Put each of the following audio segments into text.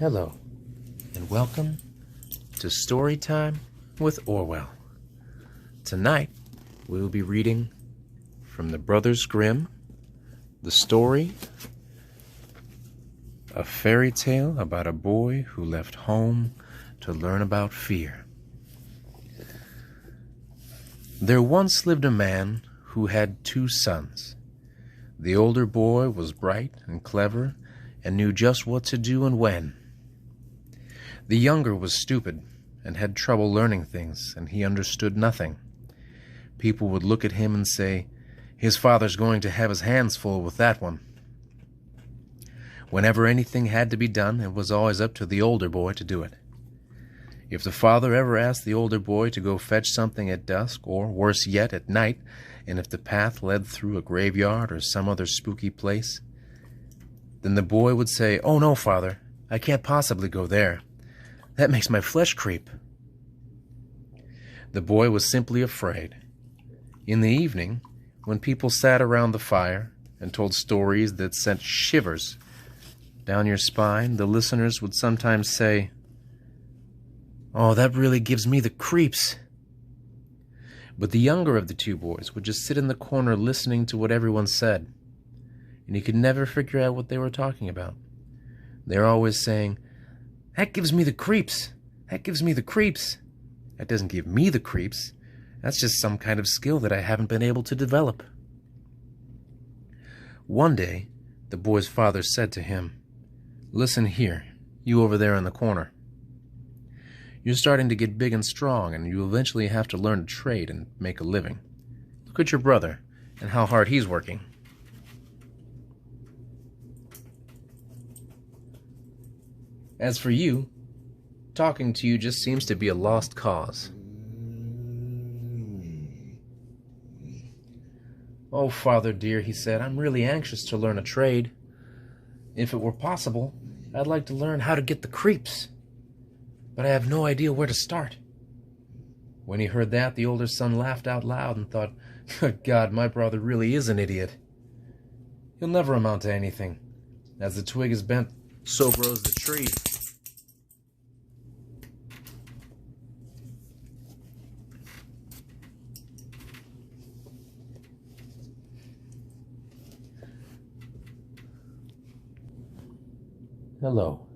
Hello, and welcome to Storytime with Orwell. Tonight, we will be reading from the Brothers Grimm, the story, A Fairy Tale About a Boy Who Left Home to Learn About Fear. There once lived a man who had 2 sons. The older boy was bright and clever and knew just what to do and when. The younger was stupid and had trouble learning things, and he understood nothing. People would look at him and say, "His father's going to have his hands full with that one." Whenever anything had to be done, it was always up to the older boy to do it. If the father ever asked the older boy to go fetch something at dusk, or worse yet, at night, and if the path led through a graveyard or some other spooky place, then the boy would say, "Oh no, father, I can't possibly go there. That makes my flesh creep." The boy was simply afraid. In the evening, when people sat around the fire and told stories that sent shivers down your spine, the listeners would sometimes say, "Oh, that really gives me the creeps." But the younger of the 2 boys would just sit in the corner listening to what everyone said, and he could never figure out what they were talking about. They were always saying, "That gives me the creeps. That gives me the creeps." That doesn't give me the creeps. That's just some kind of skill that I haven't been able to develop. One day, the boy's father said to him, "Listen here, you over there in the corner. You're starting to get big and strong, and you'll eventually have to learn a trade and make a living. Look at your brother and how hard he's working. As for you, talking to you just seems to be a lost cause." "Oh, father dear," he said, "I'm really anxious to learn a trade. If it were possible, I'd like to learn how to get the creeps. But I have no idea where to start." When he heard that, the older son laughed out loud and thought, "Good God, my brother really is an idiot. He'll never amount to anything. As the twig is bent, so grows the tree." Hello,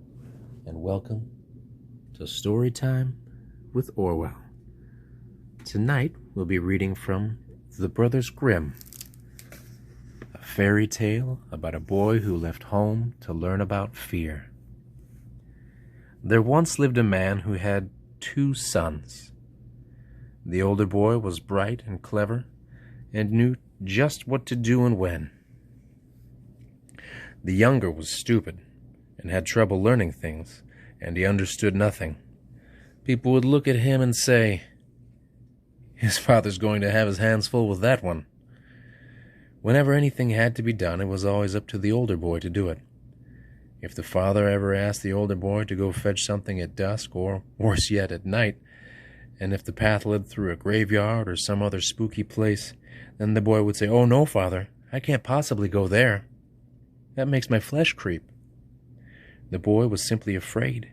and welcome to Storytime with Orwell. Tonight, we'll be reading from the Brothers Grimm, A Fairy Tale About a Boy Who Left Home to Learn About Fear. There once lived a man who had 2 sons. The older boy was bright and clever and knew just what to do and when. The younger was stupid and had trouble learning things, and he understood nothing. People would look at him and say, "His father's going to have his hands full with that one." Whenever anything had to be done, it was always up to the older boy to do it. If the father ever asked the older boy to go fetch something at dusk, or worse yet, at night, and if the path led through a graveyard or some other spooky place, then the boy would say, "Oh no, father, I can't possibly go there. That makes my flesh creep." The boy was simply afraid.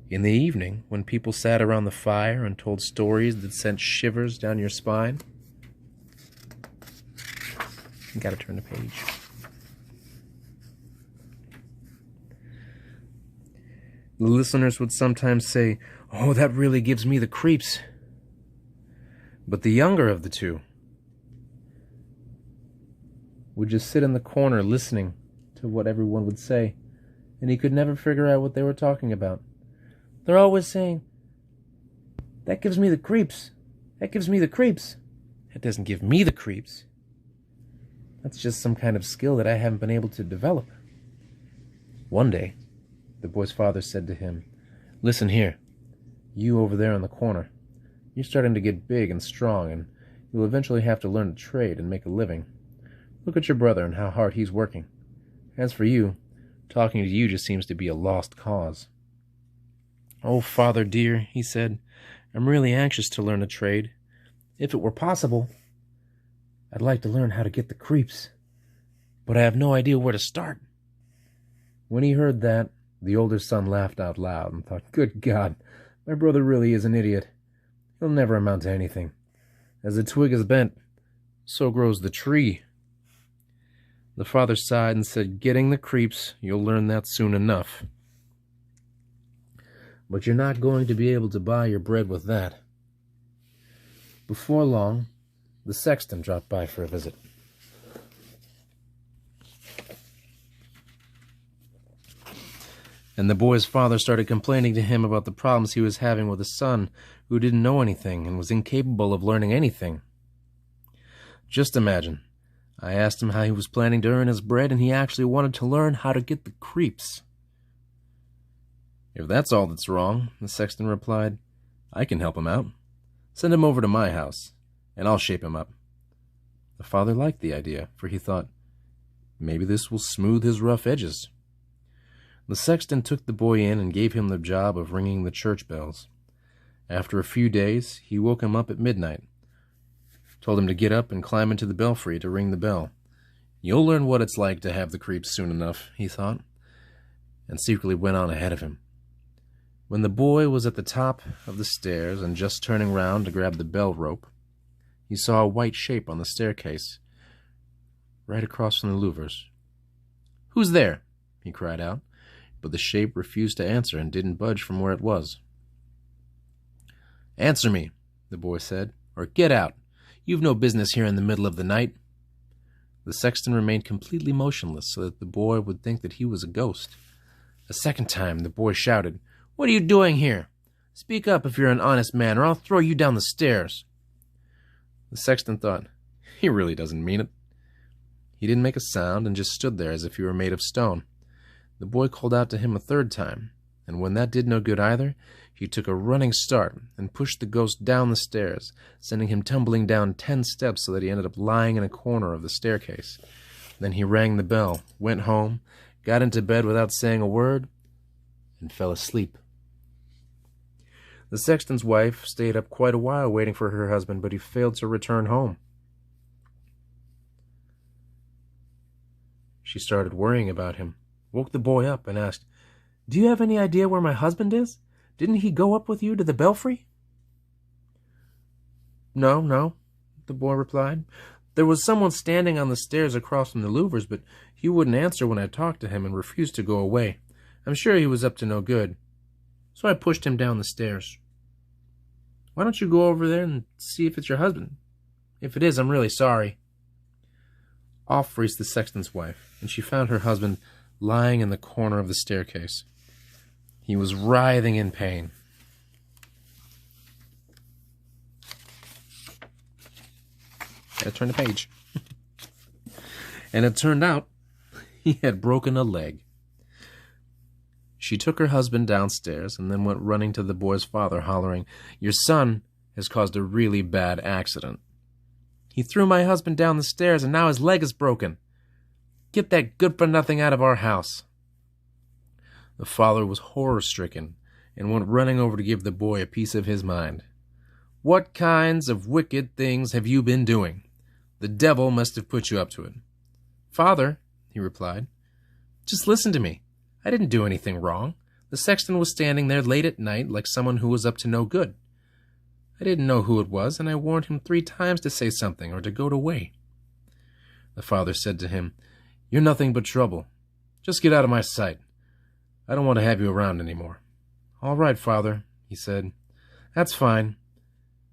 In the evening, when people sat around the fire and told stories that sent shivers down your spine... You gotta turn the page. The listeners would sometimes say, "Oh, that really gives me the creeps." But the younger of the 2 would just sit in the corner listening to what everyone would say, and he could never figure out what they were talking about. They're always saying, "That gives me the creeps. That gives me the creeps." That doesn't give me the creeps. That's just some kind of skill that I haven't been able to develop. One day, the boy's father said to him, "Listen here, you over there in the corner. You're starting to get big and strong, and you'll eventually have to learn a trade and make a living. Look at your brother and how hard he's working. As for you, talking to you just seems to be a lost cause." "Oh, father dear," he said, "I'm really anxious to learn a trade. If it were possible, I'd like to learn how to get the creeps. But I have no idea where to start." When he heard that, The older son laughed out loud and thought, "Good God, my brother really is an idiot. He'll never amount to anything. As the twig is bent, so grows the tree." The father sighed and said, "Getting the creeps, you'll learn that soon enough. But you're not going to be able to buy your bread with that." Before long, the sexton dropped by for a visit. And the boy's father started complaining to him about the problems he was having with his son, who didn't know anything and was incapable of learning anything. Just imagine, I asked him how he was planning to earn his bread, and he actually wanted to learn how to get the creeps. "If that's all that's wrong," the sexton replied, "I can help him out. Send him over to my house, and I'll shape him up." The father liked the idea, for he thought, maybe this will smooth his rough edges. The sexton took the boy in and gave him the job of ringing the church bells. After a few days, he woke him up at midnight, told him to get up and climb into the belfry to ring the bell. "You'll learn what it's like to have the creeps soon enough," he thought, and secretly went on ahead of him. When the boy was at the top of the stairs and just turning round to grab the bell rope, he saw a white shape on the staircase, right across from the louvers. "Who's there?" he cried out, but the shape refused to answer and didn't budge from where it was. "Answer me," the boy said, "or get out. You've no business here in the middle of the night." The sexton remained completely motionless so that the boy would think that he was a ghost. A second time, the boy shouted, "What are you doing here? Speak up if you're an honest man, or I'll throw you down the stairs." The sexton thought, he really doesn't mean it. He didn't make a sound and just stood there as if he were made of stone. The boy called out to him a third time, and when that did no good either, he took a running start and pushed the ghost down the stairs, sending him tumbling down 10 steps so that he ended up lying in a corner of the staircase. Then he rang the bell, went home, got into bed without saying a word, and fell asleep. The sexton's wife stayed up quite a while waiting for her husband, but he failed to return home. She started worrying about him, woke the boy up, and asked, "Do you have any idea where my husband is? Didn't he go up with you to the belfry?" No, the boy replied. "There was someone standing on the stairs across from the louvers, but he wouldn't answer when I talked to him and refused to go away. I'm sure he was up to no good. So I pushed him down the stairs." "Why don't you go over there and see if it's your husband? If it is, I'm really sorry." Off raced the sexton's wife, and she found her husband lying in the corner of the staircase. He was writhing in pain. Had to turn the page. And it turned out he had broken a leg. She took her husband downstairs and then went running to the boy's father, hollering, "Your son has caused a really bad accident. He threw my husband down the stairs and now his leg is broken. Get that good-for-nothing out of our house." The father was horror-stricken and went running over to give the boy a piece of his mind. "What kinds of wicked things have you been doing? The devil must have put you up to it." "Father," he replied, "just listen to me. I didn't do anything wrong. The sexton was standing there late at night like someone who was up to no good. I didn't know who it was, and I warned him 3 times to say something or to go away." The father said to him, "You're nothing but trouble. Just get out of my sight. I don't want to have you around anymore." "All right, father," he said. "That's fine.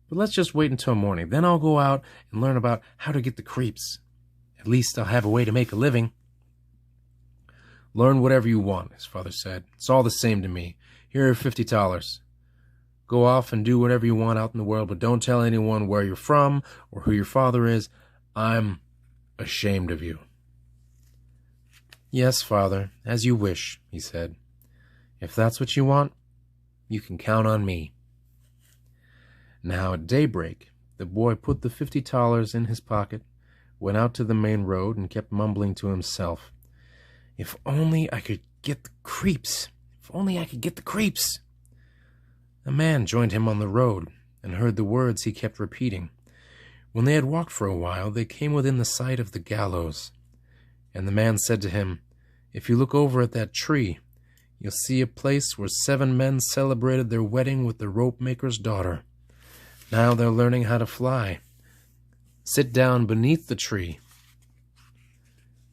But let's just wait until morning. Then I'll go out and learn about how to get the creeps. At least I'll have a way to make a living." "Learn whatever you want," his father said. "It's all the same to me. Here are $50. Go off and do whatever you want out in the world, but don't tell anyone where you're from or who your father is. I'm ashamed of you." "Yes, father, as you wish," he said. "If that's what you want, you can count on me." Now at daybreak, the boy put the $50 in his pocket, went out to the main road, and kept mumbling to himself, "If only I could get the creeps! If only I could get the creeps!" A man joined him on the road and heard the words he kept repeating. When they had walked for a while, they came within the sight of the gallows. And the man said to him, "If you look over at that tree, you'll see a place where 7 men celebrated their wedding with the rope-maker's daughter. Now they're learning how to fly. Sit down beneath the tree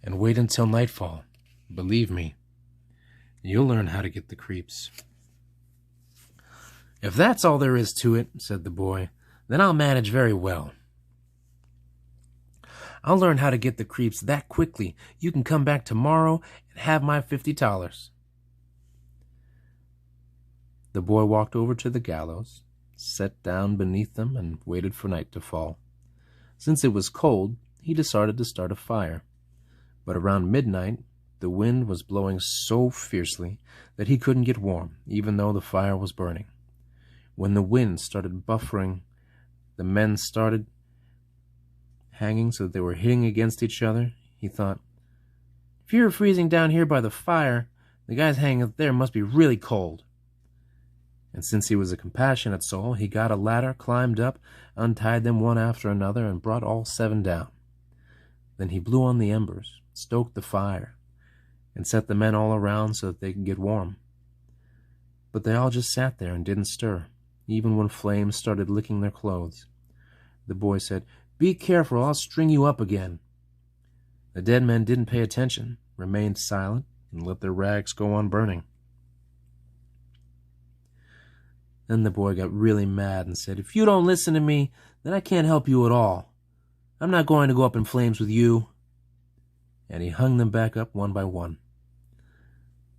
and wait until nightfall. Believe me, you'll learn how to get the creeps." "If that's all there is to it," said the boy, "then I'll manage very well. I'll learn how to get the creeps that quickly you can come back tomorrow and have my $50. The boy walked over to the gallows, sat down beneath them, and waited for night to fall. Since it was cold, he decided to start a fire. But around midnight, the wind was blowing so fiercely that he couldn't get warm, even though the fire was burning. When the wind started buffering, the men started hanging so that they were hitting against each other. He thought, "If you're freezing down here by the fire, the guys hanging up there must be really cold." And since he was a compassionate soul, he got a ladder, climbed up, untied them one after another, and brought all 7 down. Then he blew on the embers, stoked the fire, and set the men all around so that they could get warm. But they all just sat there and didn't stir, even when flames started licking their clothes. The boy said, "Be careful, I'll string you up again." The dead men didn't pay attention, remained silent, and let their rags go on burning. Then the boy got really mad and said, "If you don't listen to me, then I can't help you at all. I'm not going to go up in flames with you." And he hung them back up one by one.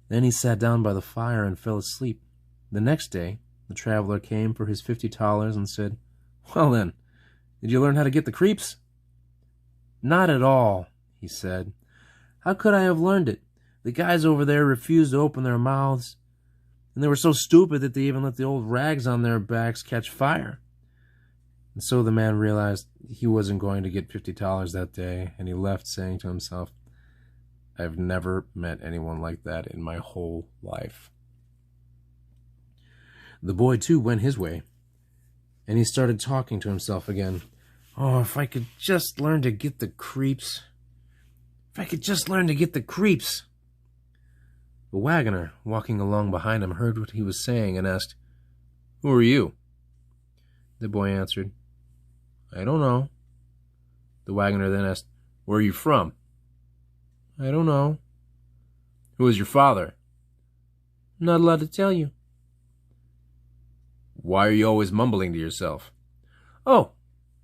Then he sat down by the fire and fell asleep. The next day, the traveler came for his $50 and said, "Well then, did you learn how to get the creeps?" "Not at all," he said. "How could I have learned it? The guys over there refused to open their mouths, and they were so stupid that they even let the old rags on their backs catch fire." And so the man realized he wasn't going to get $50 that day, and he left saying to himself, "I've never met anyone like that in my whole life." The boy, too, went his way, and he started talking to himself again. "Oh, if I could just learn to get the creeps. If I could just learn to get the creeps." The wagoner, walking along behind him, heard what he was saying and asked, "Who are you?" The boy answered, "I don't know." The wagoner then asked, "Where are you from?" "I don't know." "Who is your father?" "I'm not allowed to tell you." "Why are you always mumbling to yourself?" "Oh,"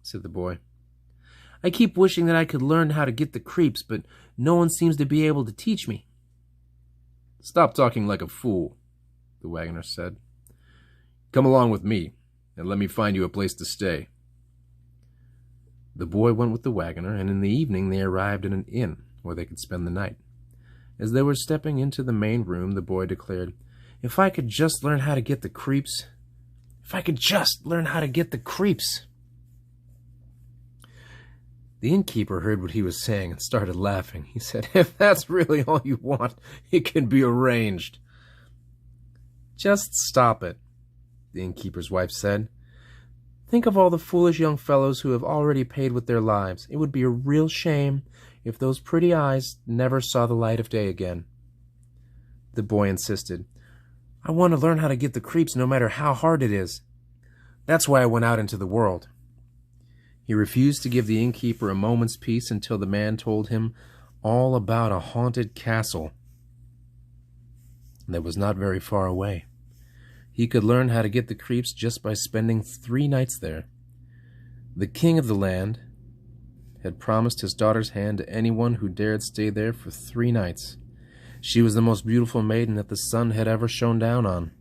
said the boy, "I keep wishing that I could learn how to get the creeps, but no one seems to be able to teach me." "Stop talking like a fool," the wagoner said. "Come along with me, and let me find you a place to stay." The boy went with the wagoner, and in the evening they arrived at an inn where they could spend the night. As they were stepping into the main room, the boy declared, "If I could just learn how to get the creeps. If I could just learn how to get the creeps." The innkeeper heard what he was saying and started laughing. He said, "If that's really all you want, it can be arranged." "Just stop it," the innkeeper's wife said. "Think of all the foolish young fellows who have already paid with their lives. It would be a real shame if those pretty eyes never saw the light of day again." The boy insisted, "I want to learn how to get the creeps no matter how hard it is. That's why I went out into the world." He refused to give the innkeeper a moment's peace until the man told him all about a haunted castle that was not very far away. He could learn how to get the creeps just by spending 3 nights there. The king of the land had promised his daughter's hand to anyone who dared stay there for 3 nights. She was the most beautiful maiden that the sun had ever shone down on.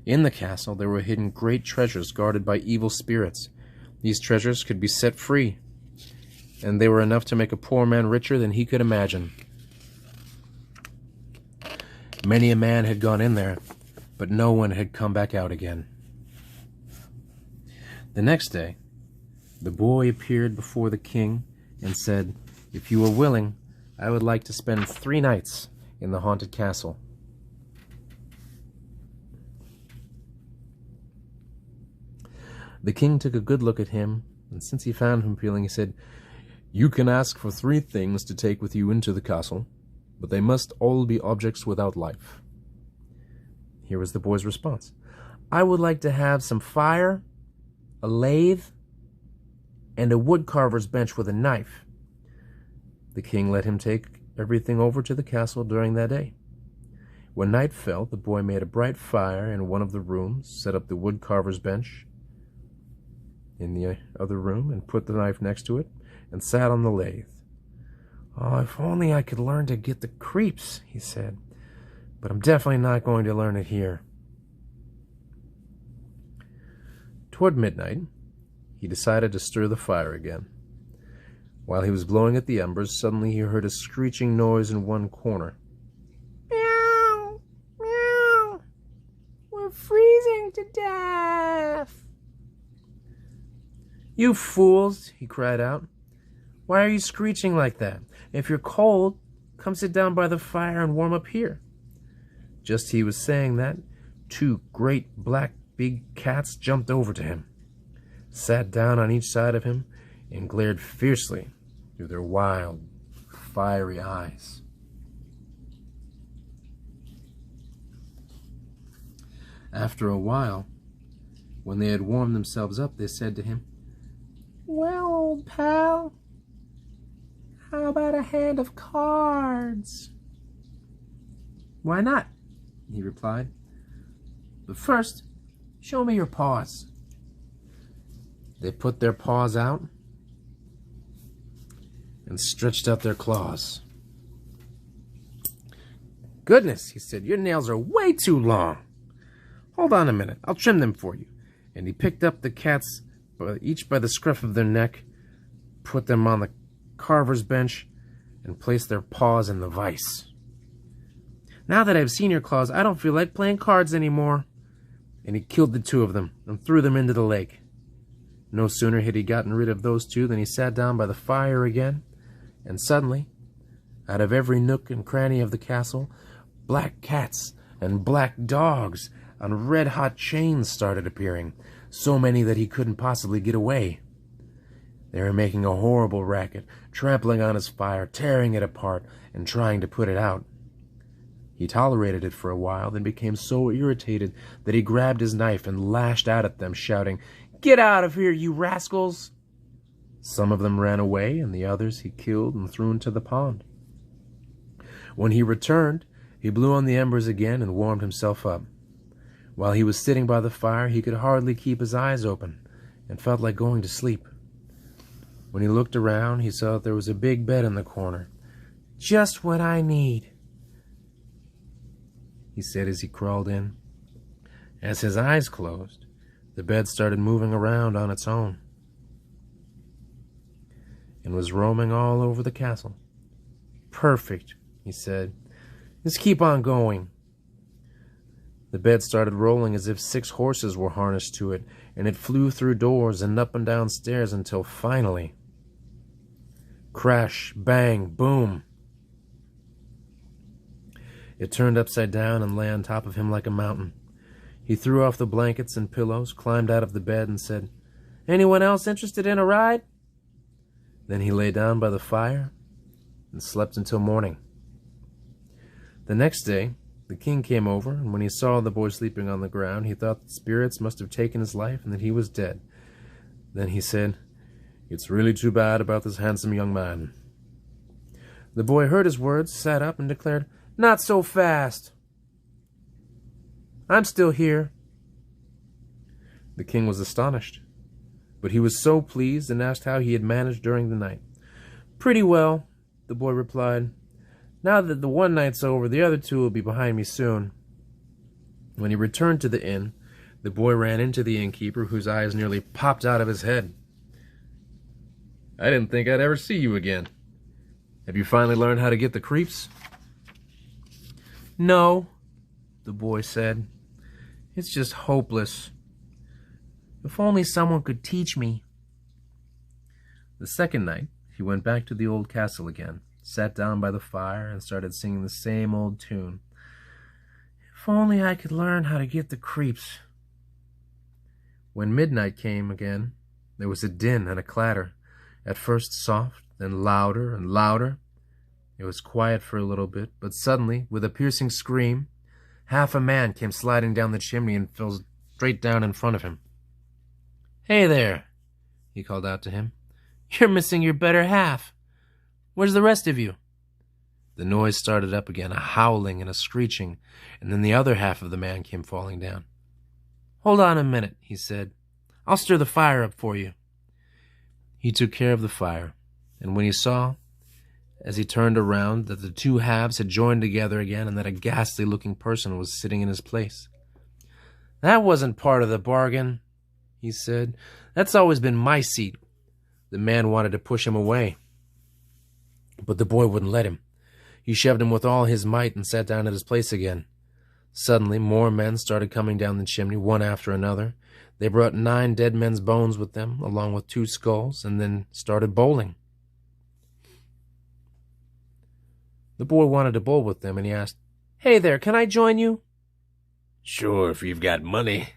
In the castle there were hidden great treasures guarded by evil spirits. These treasures could be set free, and they were enough to make a poor man richer than he could imagine. Many a man had gone in there, but no one had come back out again. The next day, the boy appeared before the king and said, "If you are willing, I would like to spend 3 nights in the haunted castle." The king took a good look at him, and since he found him appealing, he said, "You can ask for 3 things to take with you into the castle, but they must all be objects without life. Here was the boy's response. "I would like to have some fire, a lathe, and a woodcarver's bench with a knife." The king let him take everything over to the castle during that day. When night fell, the boy made a bright fire in one of the rooms, set up the woodcarver's bench in the other room, and put the knife next to it, and sat on the lathe. "Oh, if only I could learn to get the creeps," he said. "But I'm definitely not going to learn it here." Toward midnight, he decided to stir the fire again. While he was blowing at the embers, suddenly he heard a screeching noise in one corner. "Meow! Meow! We're freezing to death!" "You fools!" he cried out. "Why are you screeching like that? If you're cold, come sit down by the fire and warm up here." Just as he was saying that, two great black big cats jumped over to him, sat down on each side of him, and glared fiercely through their wild, fiery eyes. After a while, when they had warmed themselves up, they said to him, "Well, old pal, how about a hand of cards?" "Why not?" he replied. "But first, show me your paws." They put their paws out and stretched out their claws. "Goodness," he said, "your nails are way too long. Hold on a minute, I'll trim them for you." And he picked up the cats, each by the scruff of their neck, put them on the carver's bench, and placed their paws in the vise. "Now that I've seen your claws, I don't feel like playing cards anymore." And he killed the two of them and threw them into the lake. No sooner had he gotten rid of those two than he sat down by the fire again, and suddenly, out of every nook and cranny of the castle, black cats and black dogs on red-hot chains started appearing, so many that he couldn't possibly get away. They were making a horrible racket, trampling on his fire, tearing it apart, and trying to put it out. He tolerated it for a while, then became so irritated that he grabbed his knife and lashed out at them, shouting, "Get out of here, you rascals!" Some of them ran away, and the others he killed and threw into the pond. When he returned, he blew on the embers again and warmed himself up. While he was sitting by the fire, he could hardly keep his eyes open, and felt like going to sleep. When he looked around, he saw that there was a big bed in the corner. "Just what I need," he said as he crawled in. As his eyes closed, the bed started moving around on its own and was roaming all over the castle. "Perfect," he said. "Just keep on going." The bed started rolling as if 6 horses were harnessed to it, and it flew through doors and up and down stairs until finally, crash, bang, boom, it turned upside down and lay on top of him like a mountain. He threw off the blankets and pillows, climbed out of the bed, and said, "Anyone else interested in a ride?" Then he lay down by the fire and slept until morning. The next day, the king came over, and when he saw the boy sleeping on the ground, he thought that spirits must have taken his life and that he was dead. Then he said, "It's really too bad about this handsome young man." The boy heard his words, sat up, and declared, "Not so fast. I'm still here." The king was astonished, but he was so pleased and asked how he had managed during the night. "Pretty well," the boy replied. "Now that the one night's over, the other 2 will be behind me soon." When he returned to the inn, the boy ran into the innkeeper, whose eyes nearly popped out of his head. "I didn't think I'd ever see you again. Have you finally learned how to get the creeps?" "No," the boy said. "It's just hopeless. If only someone could teach me." The second night, he went back to the old castle again, sat down by the fire, and started singing the same old tune. "If only I could learn how to get the creeps." When midnight came again, there was a din and a clatter, at first soft, then louder and louder. It was quiet for a little bit, but suddenly, with a piercing scream, half a man came sliding down the chimney and fell straight down in front of him. "Hey there," he called out to him. "You're missing your better half. Where's the rest of you?" The noise started up again, a howling and a screeching, and then the other half of the man came falling down. "Hold on a minute," he said. "I'll stir the fire up for you." He took care of the fire, and when he saw, as he turned around, that the two halves had joined together again and that a ghastly-looking person was sitting in his place. "That wasn't part of the bargain," he said. "That's always been my seat." The man wanted to push him away, but the boy wouldn't let him. He shoved him with all his might and sat down at his place again. Suddenly, more men started coming down the chimney, one after another. They brought 9 dead men's bones with them, along with 2 skulls, and then started bowling. The boy wanted to bowl with them, and he asked, "Hey there, can I join you?" "Sure, if you've got money,"